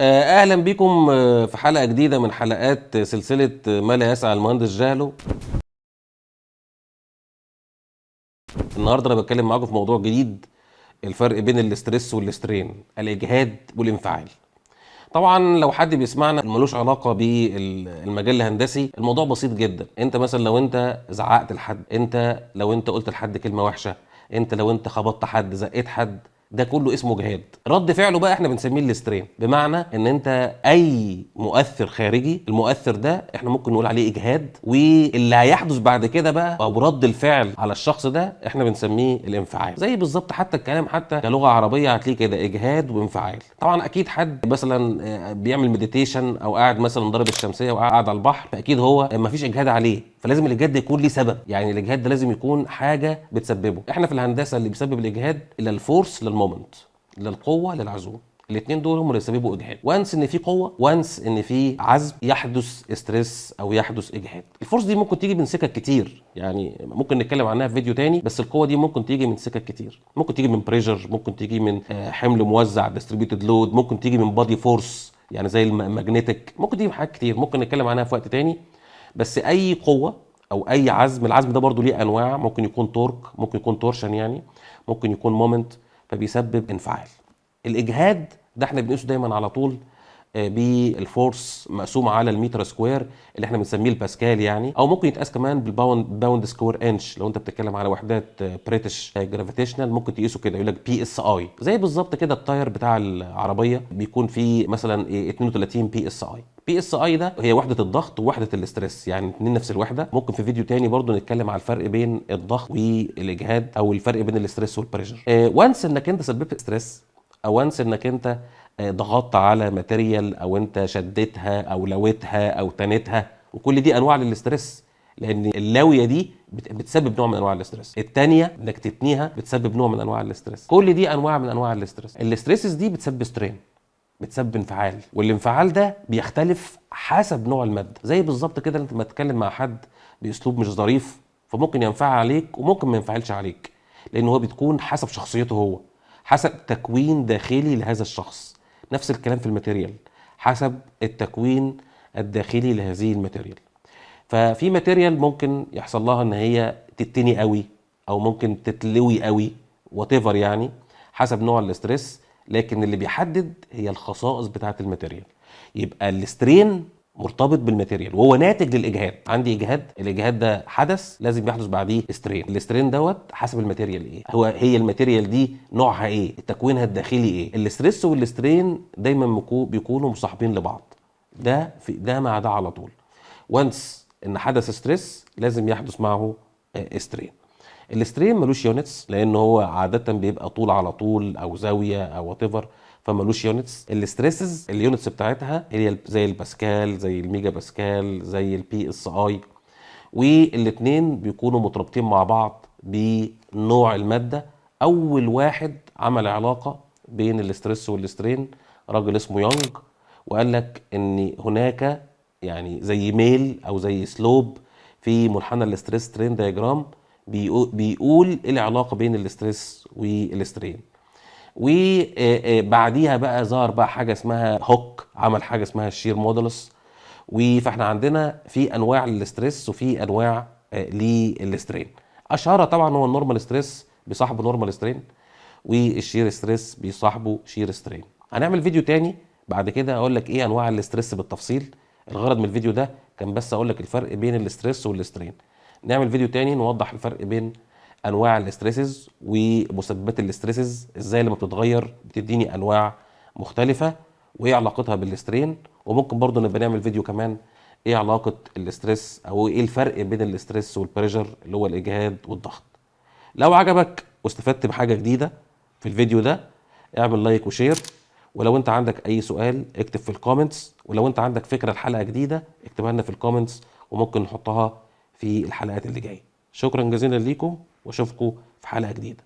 اهلا بكم في حلقه جديده من حلقات سلسله ما لا يسعى المهندس جهله. النهارده انا بتكلم معاكم في موضوع جديد، الفرق بين الاسترس والاسترين، الاجهاد والانفعال. طبعا لو حد بيسمعنا ملوش علاقه بالمجال الهندسي، الموضوع بسيط جدا. انت مثلا لو انت زعقت لحد، انت لو انت قلت لحد كلمه وحشه، انت لو انت خبطت حد، زقيت حد، ده كله اسمه جهاد. رد فعله بقى احنا بنسميه الاسترين، بمعنى ان انت اي مؤثر خارجي، المؤثر ده احنا ممكن نقول عليه اجهاد، واللي هيحدث بعد كده بقى او رد الفعل على الشخص ده احنا بنسميه الانفعال. زي بالظبط حتى الكلام، حتى كلغه عربيه هتلاقيه كده اجهاد وانفعال. طبعا اكيد حد مثلا بيعمل مديتيشن او قاعد مثلا ضارب الشمسيه وقاعد على البحر، فاكيد هو ما فيش اجهاد عليه، فلازم الاجهاد ده يكون ليه سبب. يعني الاجهاد ده لازم يكون حاجه بتسببه. احنا في الهندسه اللي بيسبب الاجهاد الا الفورس للمومنت، للقوه للعزوم. الاثنين دول هم اللي يسببوا اجهاد. وانس ان في قوه، وانس ان في عزم، يحدث استرس او يحدث اجهاد. الفورس دي ممكن تيجي من سكك كتير، يعني ممكن نتكلم عنها في فيديو تاني، بس القوه دي ممكن تيجي من سكك كتير. ممكن تيجي من بريشر، ممكن تيجي من حمل موزع ديستريبيوتد لود، ممكن تيجي من بادي فورس يعني زي الماجنتيك، ممكن تيجي من حاجات كتير، ممكن نتكلم عنها في وقت تاني. بس اي قوه او اي عزم، العزم ده برضو ليه انواع، ممكن يكون تورك، ممكن يكون تورشن، يعني ممكن يكون مومنت، فبيسبب انفعال. الاجهاد ده احنا بنقيسه دايما على طول بالفورس مقسوم على المتر سكوير، اللي احنا بنسميه الباسكال يعني، او ممكن يتقاس كمان بالباوند سكوير انش. لو انت بتتكلم على وحدات بريتش جرافيتيشنال ممكن تقيسه كده، يقول لك بي اس اي. زي بالظبط كده التاير بتاع العربيه بيكون فيه مثلا 32 بي اس اي. بي اس اي ده هي وحده الضغط ووحده الاسترس، يعني الاثنين نفس الوحده. ممكن في فيديو تاني برضو نتكلم على الفرق بين الضغط والاجهاد، او الفرق بين الاسترس والبريشر. وانس انك انت سببت ستريس، او وانس انك انت ضغطت على ماتيريال، او انت شدتها او لويتها او تنتها، وكل دي انواع للاسترس، لان اللاويه دي بتسبب نوع من انواع الاسترس، الثانيه انك تتنيها بتسبب نوع من انواع الاسترس. كل دي انواع من انواع الاسترس. الاسترسز دي بتسبب سترين، بتسبب انفعال، والانفعال ده بيختلف حسب نوع الماده. زي بالظبط كده انت لما تتكلم مع حد باسلوب مش ظريف، فممكن ينفعل عليك وممكن ما ينفعلش عليك، لان هو بتكون حسب شخصيته هو، حسب تكوين داخلي لهذا الشخص. نفس الكلام في الماتيريال، حسب التكوين الداخلي لهذه الماتيريال. ففي ماتيريال ممكن يحصل لها ان هي تتني قوي، او ممكن تتلوي قوي، وات ايفر يعني، حسب نوع الاسترس. لكن اللي بيحدد هي الخصائص بتاعه الماتيريال. يبقى الاسترين مرتبط بالماتيريال وهو ناتج للاجهاد. عندي اجهاد، الاجهاد ده حدث لازم يحدث بعديه استرين. الاسترين دوت حسب الماتيريال ايه، هي الماتيريال دي نوعها ايه، تكوينها الداخلي ايه. الاسترس والاسترين دايما بيكونوا مصاحبين لبعض، ده مع ده على طول. وانس ان حدث ستريس لازم يحدث معه استرين. الاسترين ملوش يونتس، لان هو عاده بيبقى طول على طول او زاويه او وات ايفر، فملوش يونتس. الاستريسز اليونتس بتاعتها هي زي الباسكال، زي الميجا باسكال، زي البي اس اي، والاثنين بيكونوا مترابطين مع بعض بنوع الماده. اول واحد عمل علاقه بين الاسترس والاسترين راجل اسمه يونج، وقال لك ان هناك يعني زي ميل او زي سلوب في منحنى الاستريس ترين دايجرام، بيقول ايه العلاقه بين الاستريس والاسترين. وبعديها بقى ظهر بقى حاجه اسمها هوك، عمل حاجه اسمها الشير مودولس. فاحنا عندنا في انواع للاستريس وفي انواع للاسترين. اشهرها طبعا هو النورمال ستريس بيصاحبه نورمال سترين، والشير ستريس بيصاحبه شير سترين. هنعمل فيديو تاني بعد كده اقول لك ايه انواع الاستريس بالتفصيل. الغرض من الفيديو ده كان بس اقول لك الفرق بين الاستريس والاسترين. نعمل فيديو تاني نوضح الفرق بين انواع الاستريسز ومسببات الاستريسز، ازاي لما بتتغير بتديني انواع مختلفه، وايه علاقتها بالاسترين. وممكن برضو نبقى نعمل فيديو كمان ايه علاقه الاستريس، او ايه الفرق بين الاستريس والبريشر اللي هو الاجهاد والضغط. لو عجبك واستفدت بحاجه جديده في الفيديو ده، اعمل لايك وشير. ولو انت عندك اي سؤال اكتب في الكومنتس، ولو انت عندك فكره لحلقه جديده اكتبها لنا في الكومنتس، وممكن نحطها في الحلقات اللي جايه. شكرا جزيلا ليكم، واشوفكم في حلقه جديده.